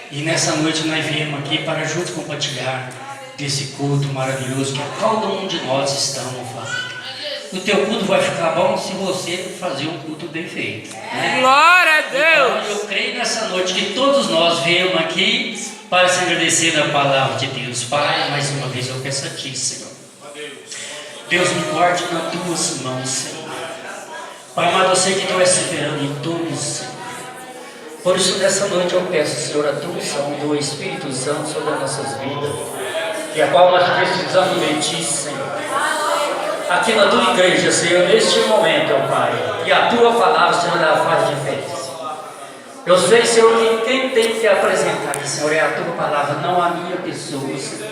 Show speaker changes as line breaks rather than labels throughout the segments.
E nessa noite nós viemos aqui para juntos compartilhar desse culto maravilhoso que cada um de nós estamos fazendo. O teu culto vai ficar bom se você fazer um culto bem feito, né?
Glória a Deus!
Então, eu creio nessa noite que todos nós viemos aqui para se agradecer da palavra de Deus. Pai, mais uma vez eu peço a Ti, Senhor. Deus, me guarde nas Tuas mãos, Senhor. Pai amado, eu sei que Tu és soberano em tudo, Senhor. Por isso, nessa noite eu peço, Senhor, a Tua unção do Espírito Santo sobre as nossas vidas, e a qual nós precisamos de Ti, Senhor. Aqui na Tua igreja, Senhor, neste momento, ó Pai, e a Tua palavra, Senhor, ela faz diferença. Eu sei, Senhor, que quem tem que apresentar aqui, Senhor, é a Tua palavra, não a minha pessoa, Senhor.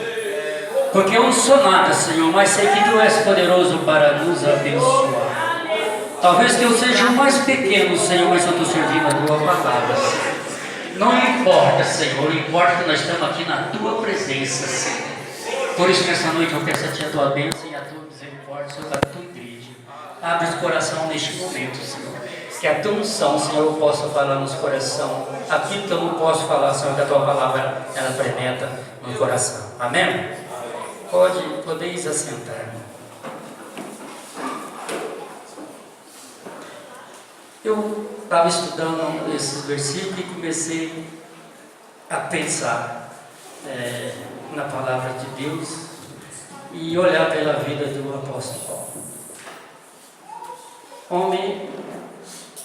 Porque eu não sou nada, Senhor, mas sei que Tu és poderoso para nos abençoar. Talvez que eu seja o mais pequeno, Senhor, mas eu estou servindo a Tua palavra, Senhor. Não importa, Senhor, importa que nós estamos aqui na Tua presença, Senhor. Por isso, nessa noite, eu peço a Ti a Tua bênção e a Tua misericórdia sobre a Tua igreja. Abre o coração neste momento, Senhor. Que a Tua unção, Senhor, eu possa falar nos coração. Aquilo que eu não posso falar, Senhor, que a Tua palavra, ela penetra no coração. Amém? Podeis assentar. Eu estava estudando esses versículos e comecei a pensar na palavra de Deus e olhar pela vida do apóstolo Paulo. Homem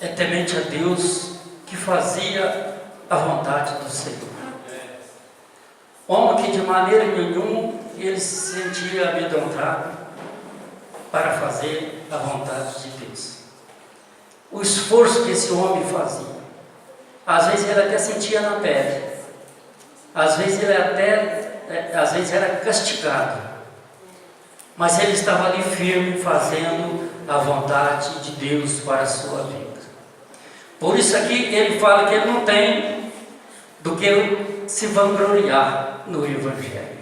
é temente a Deus, que fazia a vontade do Senhor. Homem que de maneira nenhuma ele se sentia amedrontado para fazer a vontade de Deus. O esforço que esse homem fazia, às vezes ele até sentia na pele, às vezes era castigado, mas ele estava ali firme fazendo a vontade de Deus para a sua vida. Por isso aqui ele fala que ele não tem do que se vangloriar no Evangelho.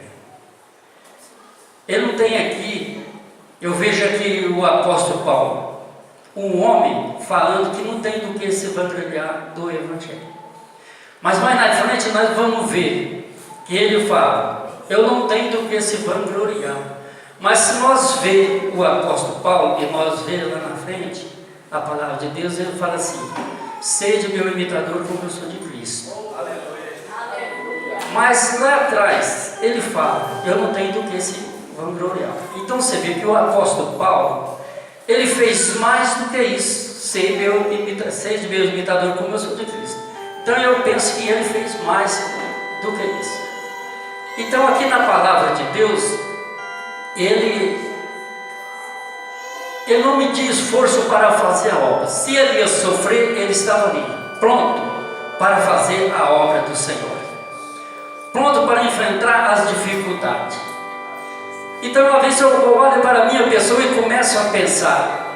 Ele não tem aqui, eu vejo aqui o apóstolo Paulo, um homem falando que não tem do que se vangloriar do Evangelho. Mas mais na frente nós vamos ver que ele fala, eu não tenho do que se vangloriar. Mas se nós ver o apóstolo Paulo, e nós ver lá na frente a palavra de Deus, ele fala assim, sede meu imitador como eu sou de Cristo. Mas lá atrás ele fala, eu não tenho do que se vangloriar. Então você vê que o apóstolo Paulo, ele fez mais do que isso, sede meu imitador como eu sou de Cristo. Então eu penso que ele fez mais do que isso. Então aqui na palavra de Deus, ele não media esforço para fazer a obra. Se ele ia sofrer, ele estava ali, pronto para fazer a obra do Senhor, pronto para enfrentar as dificuldades. Então uma vez eu olho para a minha pessoa e começo a pensar,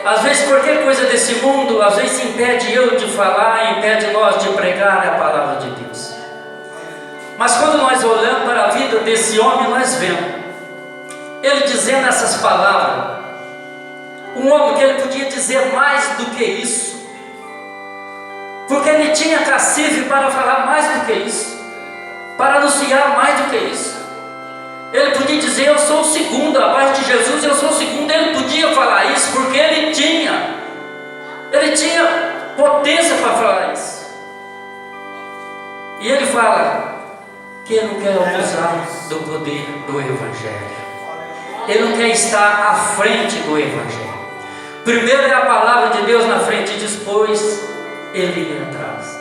às vezes qualquer coisa desse mundo, às vezes impede eu de falar, impede nós de pregar a palavra de Deus. Mas quando nós olhamos para a vida desse homem, nós vemos ele dizendo essas palavras, um homem que ele podia dizer mais do que isso, porque ele tinha cacife para falar mais do que isso, para anunciar mais do que isso. Ele podia dizer, eu sou o segundo, abaixo de Jesus eu sou o segundo. Ele podia falar isso porque ele tinha potência para falar isso. E ele fala que ele não quer abusar do poder do Evangelho. Ele não quer estar à frente do Evangelho. Primeiro é a palavra de Deus na frente e depois ele ia atrás,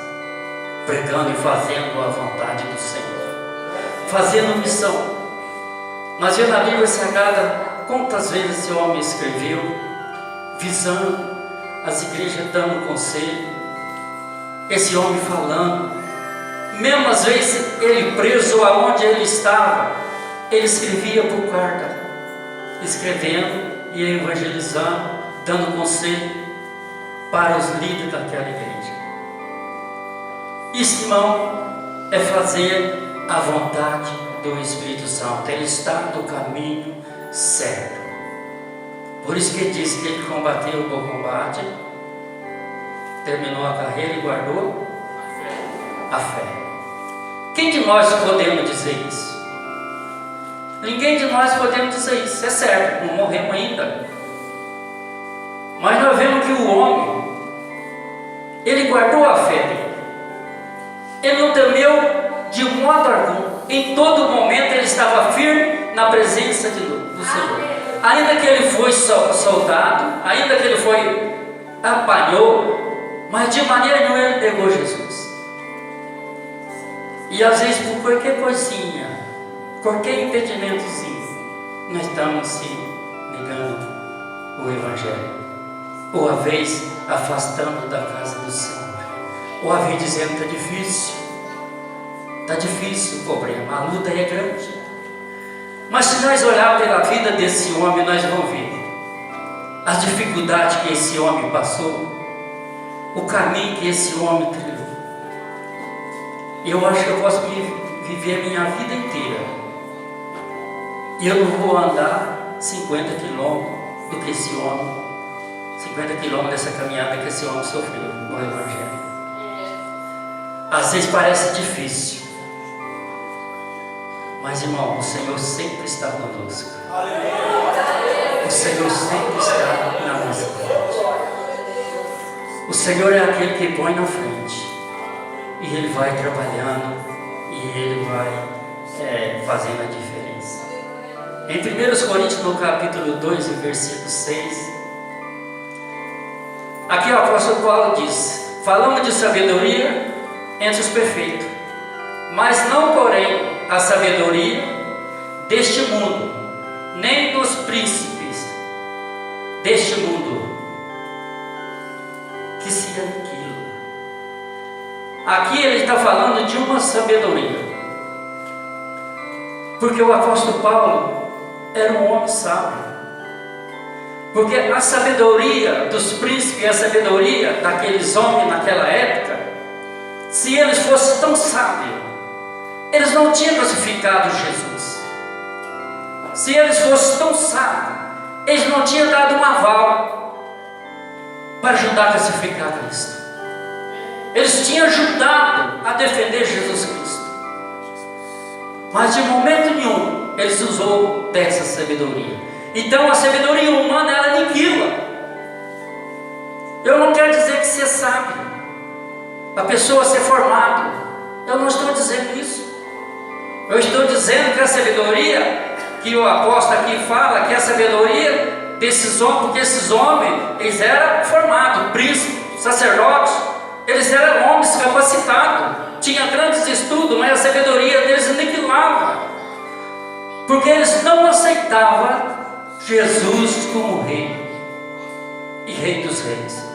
pregando e fazendo a vontade do Senhor, fazendo missão. Nós vemos na Bíblia Sagrada quantas vezes esse homem escreveu, visando as igrejas, dando conselho, esse homem falando, mesmo às vezes ele preso aonde ele estava, ele escrevia por carta, escrevendo e evangelizando, dando conselho para os líderes daquela igreja. Isso, irmão, é fazer a vontade do Espírito Santo. Ele está no caminho certo. Por isso que ele diz que ele combateu o bom combate, terminou a carreira e guardou a fé.
Quem de nós podemos dizer isso? Ninguém de nós podemos dizer isso, é certo, não morremos ainda. Mas nós vemos que o homem, ele guardou a fé dele. Ele não temeu de modo algum. Em todo momento ele estava firme na presença do Senhor. Ainda que ele foi soldado, ainda que ele apanhou, mas de maneira nenhuma ele negou Jesus. E às vezes por qualquer coisinha, qualquer impedimentozinho, nós estamos se negando o Evangelho. Ou a vez afastando da casa do Senhor. Ou a vez dizendo que está difícil o problema, a luta é grande. Mas se nós olharmos pela vida desse homem, nós vamos ver as dificuldades que esse homem passou, o caminho que esse homem trilhou. Eu acho que eu posso viver a minha vida inteira e eu não vou andar 50 quilômetros do que esse homem, 50 quilômetros dessa caminhada que esse homem sofreu no Evangelho. Às vezes parece difícil, mas irmão, o Senhor sempre está conosco. O Senhor sempre está na nossa frente. O Senhor é aquele que põe na frente e Ele vai trabalhando e Ele vai fazendo a diferença. Em 1 Coríntios, no capítulo 2, versículo 6, aqui o apóstolo Paulo diz: falamos de sabedoria entre os perfeitos, mas não porém a sabedoria deste mundo, nem dos príncipes deste mundo, que se aniquilam. Aqui ele está falando de uma sabedoria, porque o apóstolo Paulo era um homem sábio. Porque a sabedoria dos príncipes, a sabedoria daqueles homens naquela época, se eles fossem tão sábios, eles não tinham crucificado Jesus. Se eles fossem tão sábios, eles não tinham dado um aval para ajudar a crucificar Cristo. Eles tinham ajudado a defender Jesus Cristo. Mas de momento nenhum eles usou dessa sabedoria. Então a sabedoria humana, ela aniquila. Eu não quero dizer que você sabe, a pessoa ser formado. Eu não estou dizendo isso. Eu estou dizendo que a sabedoria que o apóstolo aqui fala, que a sabedoria desses homens, porque esses homens, eles eram formados, príncipes, sacerdotes, eles eram homens capacitados, tinham grandes estudos, mas a sabedoria deles aniquilava, porque eles não aceitavam Jesus como rei e rei dos reis.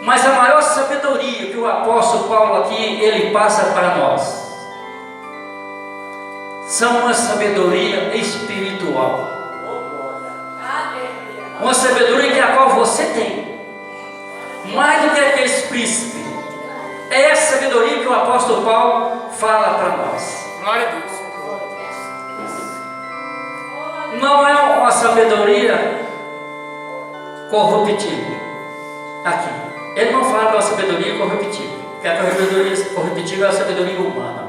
Mas a maior sabedoria que o apóstolo Paulo aqui ele passa para nós são uma sabedoria espiritual, uma sabedoria que a qual você tem mais do que aqueles príncipes. É essa sabedoria que o apóstolo Paulo fala para nós.
Glória a Deus.
Não é uma sabedoria corruptível. Aqui ele não fala de uma sabedoria corruptível, porque a sabedoria corruptível é a sabedoria humana.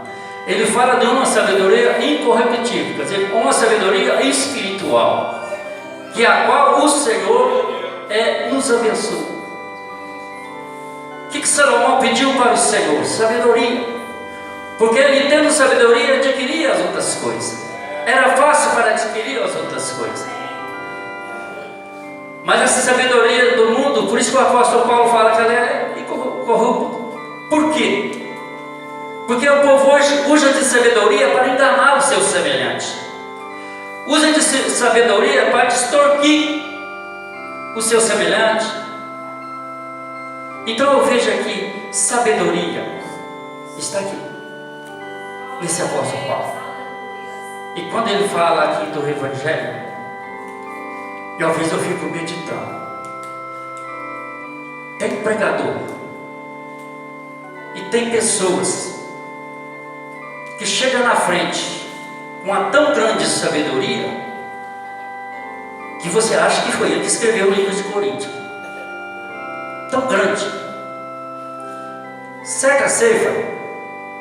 Ele fala de uma sabedoria incorruptível, quer dizer, uma sabedoria espiritual, que a qual o Senhor nos abençoa. O que Salomão pediu para o Senhor? Sabedoria, porque ele, tendo sabedoria, adquiria as outras coisas. Era fácil para adquirir as outras coisas. Mas essa sabedoria do mundo, por isso que o apóstolo Paulo fala que ela é incorrupta. Por quê? Porque o povo hoje usa de sabedoria para enganar o seu semelhante, usa de sabedoria para extorquir o seu semelhante. Então eu vejo aqui, sabedoria está aqui nesse apóstolo Paulo. E quando ele fala aqui do Evangelho, e às vezes eu fico meditando. Tem pregador e tem pessoas que chegam na frente com uma tão grande sabedoria que você acha que foi ele que escreveu o livro de Coríntios. Tão grande. Certa ceifa,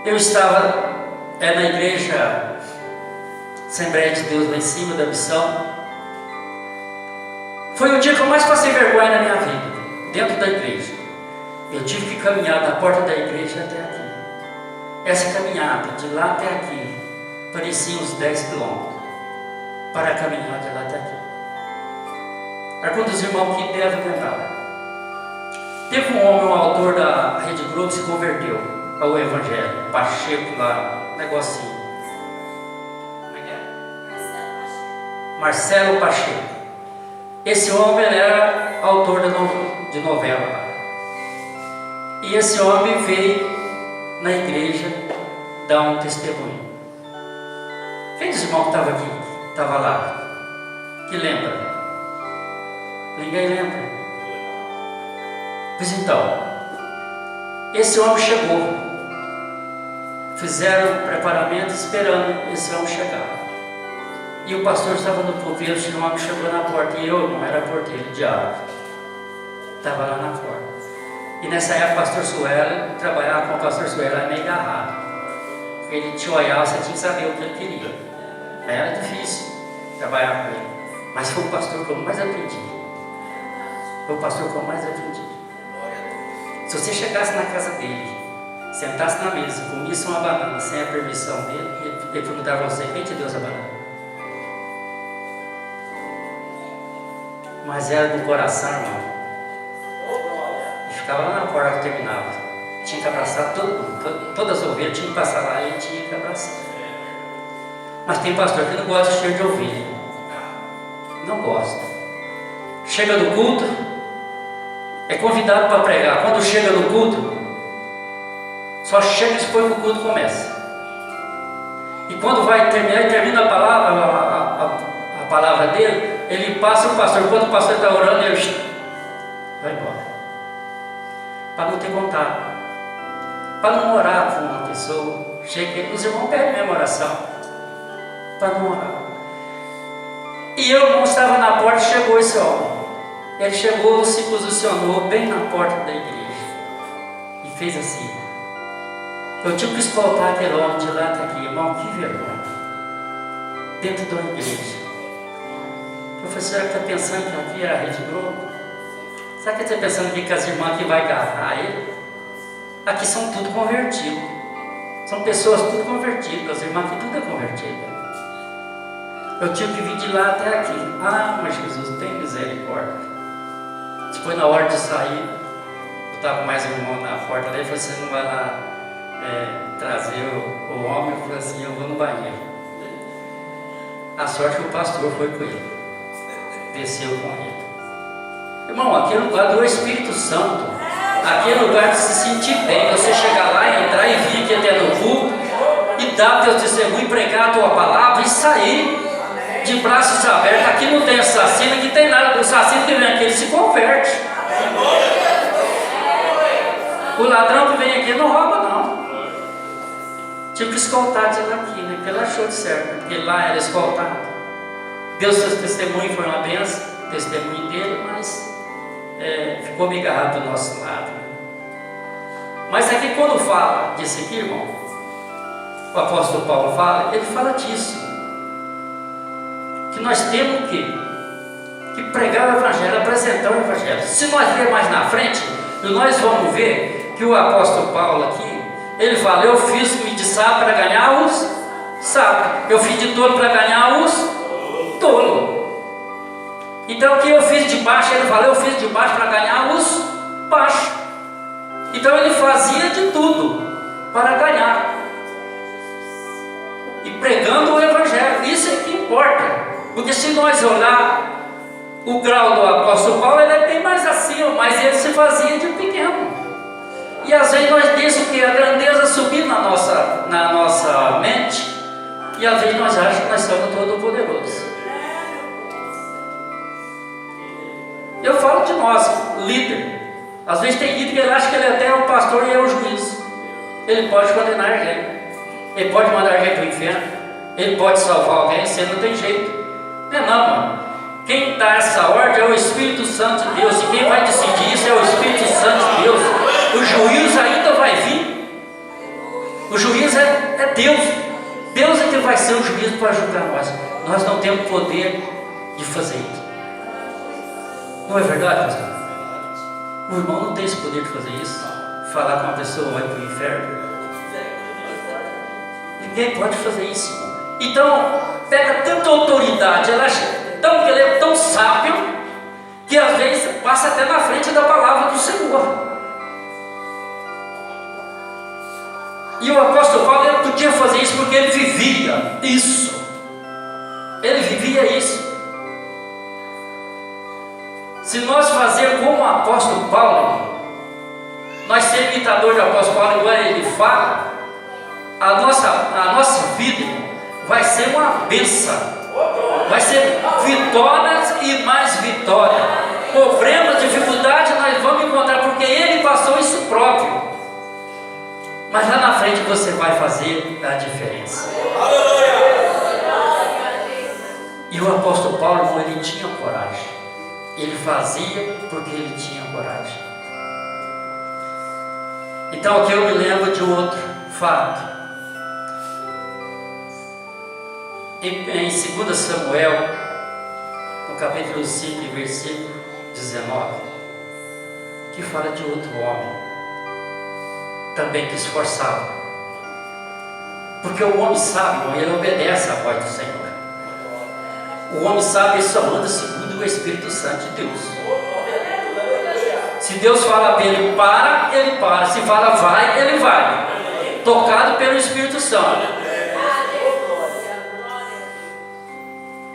eu estava na igreja Assembleia de Deus lá em cima da missão. Foi o dia que eu mais passei vergonha na minha vida, dentro da igreja. Eu tive que caminhar da porta da igreja até aqui. Essa caminhada de lá até aqui parecia uns 10 quilômetros para caminhar de lá até aqui. Alguns dos irmãos que devem lembrar. Teve um homem, um autor da Rede Globo, que se converteu ao Evangelho. Pacheco lá, negocinho. Como é que é? Marcelo Pacheco. Esse homem era autor de novela. E esse homem veio na igreja dar um testemunho. Quem dos irmãos que estava aqui, estava lá, que lembra? Ninguém lembra? Pois então, esse homem chegou. Fizeram preparamento esperando esse homem chegar. E o pastor estava no púlpito, e o homem chegou na porta. E eu não era porteiro, diabo. Estava lá na porta. E nessa época o pastor Suela, trabalhava com o pastor Suela, era meio agarrado. Porque ele te olhava, você tinha que saber o que ele queria. Aí era difícil trabalhar com ele. Mas foi o pastor que eu mais aprendi. Foi o pastor que eu mais aprendi. Se você chegasse na casa dele, sentasse na mesa, comisse uma banana sem a permissão dele, ele perguntava a você: quem te deu essa banana? Mas era do coração, irmão. Ele ficava lá na porta que terminava. Tinha que abraçar todo mundo. Todas as ovelhas tinham que passar lá e ele tinha que abraçar. Mas tem pastor que não gosta de cheiro de ovelha. Não gosta. Chega do culto, é convidado para pregar. Quando chega no culto, só chega depois que o culto começa. E quando vai terminar, ele termina a palavra dele, ele passa o pastor. Quando o pastor está orando, ele vai embora. Para não ter contato. Para não orar com uma pessoa. Chega, os irmãos pedem mesmo oração. Para não orar. E eu não estava na porta, chegou esse homem. Ele chegou, se posicionou bem na porta da igreja e fez assim. Eu tive que escoltar aquele homem de lá até aqui, irmão, que vergonha. Dentro da igreja. Eu falei: será que está pensando que aqui é a Rede Globo? Será que está pensando que as irmãs aqui vai agarrar ele? Aqui são tudo convertidos. São pessoas tudo convertidas, as irmãs aqui tudo é convertida. Eu tive que vir de lá até aqui. Ah, mas Jesus, tem misericórdia. Depois, na hora de sair, eu estava com mais um irmão na porta. Daí ele falou: você não vai lá trazer o homem? Eu falei assim: eu vou no banheiro. A sorte que o pastor foi com ele, desceu com ele. Irmão, aqui é lugar do Espírito Santo. Aqui é lugar de se sentir bem. Você chegar lá, entrar e vir aqui até no culto e dar o teu testemunho, pregar a tua palavra e sair de braços abertos. Aqui não tem assassino, aqui tem nada. O assassino que vem aqui, ele se converte. O ladrão que vem aqui não rouba, não. Tive que escoltar de lá aqui, né? Porque ele achou de certo, porque lá era escoltado. Deus, seu testemunho foi uma benção, o testemunho dele, mas ficou migarrado do nosso lado. Mas aqui, quando fala disso aqui, irmão, o apóstolo Paulo fala, ele fala disso. Que nós temos que pregar o Evangelho, apresentar o Evangelho. Se nós ler mais na frente, nós vamos ver que o apóstolo Paulo aqui, ele fala: eu fiz-me de sábio para ganhar os sábios, eu fiz de tolo para ganhar os tolos. Então o que eu fiz de baixo, ele fala: eu fiz de baixo para ganhar os baixos. Então ele fazia de tudo para ganhar. E pregando o Evangelho, isso é que importa. Porque se nós olhar o grau do apóstolo Paulo, ele é bem mais acima, mas ele se fazia de pequeno. E às vezes nós deixamos que a grandeza subir na nossa mente, e às vezes nós achamos que nós somos todo poderosos. Eu falo de nós, líder. Às vezes tem líder que ele acha que ele até é o pastor e é o juiz. Ele pode condenar alguém, ele pode mandar alguém para o inferno, ele pode salvar alguém, você não tem jeito. Não é não, mano. Quem dá essa ordem é o Espírito Santo de Deus, e quem vai decidir isso é o Espírito Santo de Deus. O juízo ainda vai vir O juiz é Deus. Deus é que vai ser o juiz para julgar nós. Nós não temos poder de fazer isso. Não é verdade, pastor? O irmão não tem esse poder de fazer isso. Falar que uma pessoa vai para o inferno. Ninguém pode fazer isso, irmão. Então, pega tanta autoridade, ele ele é tão sábio, que às vezes passa até na frente da palavra do Senhor. E o apóstolo Paulo, ele podia fazer isso porque ele vivia isso. Ele vivia isso. Se nós fazermos como o apóstolo Paulo, nós ser imitador do apóstolo Paulo, igual ele fala, a nossa vida vai ser uma bênção. Vai ser vitórias e mais vitória. Problemas, dificuldade, nós vamos encontrar, porque ele passou isso próprio. Mas lá na frente você vai fazer a diferença. E o apóstolo Paulo, ele tinha coragem. Ele fazia porque ele tinha coragem. Então aqui eu me lembro de outro fato. Em 2 Samuel, no capítulo 5, versículo 19, que fala de outro homem, também que esforçava. Porque o homem sábio, ele obedece à voz do Senhor. O homem sábio, ele só anda segundo o Espírito Santo de Deus. Se Deus fala para ele para, ele para. Se fala vai, ele vai. Tocado pelo Espírito Santo.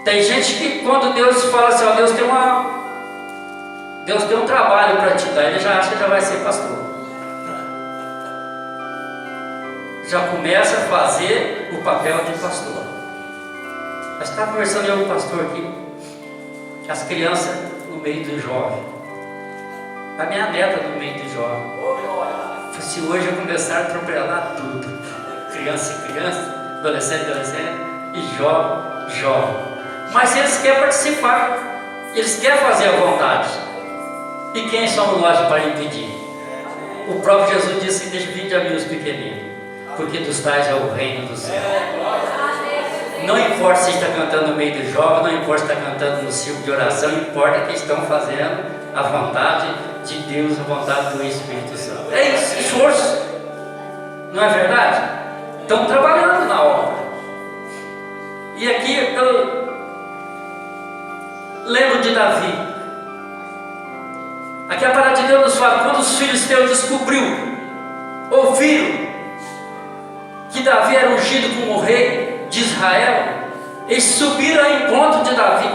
Tem gente que quando Deus fala assim, ó, Deus tem um trabalho para te dar, ele já acha que já vai ser pastor. Já começa a fazer o papel de pastor. Nós estávamos conversando com o pastor aqui, as crianças no meio do jovem. A minha neta no meio do jovem. Se hoje eu começar a atropelar tudo, criança, adolescente, e jovem. Mas eles querem participar, eles querem fazer a vontade. E quem somos nós para impedir? O próprio Jesus disse: deixa vir a mim os pequeninos, porque dos tais é o reino do céu. Não importa se está cantando no meio do jovem, não importa se está cantando no círculo de oração, importa que estão fazendo a vontade de Deus, a vontade do Espírito Santo. É isso, esforço. Não é verdade? Estão trabalhando na obra. E aqui eu lembro de Davi. Aqui a palavra de Deus nos fala, quando os filisteus ouviram que Davi era ungido como rei de Israel, eles subiram ao encontro de Davi.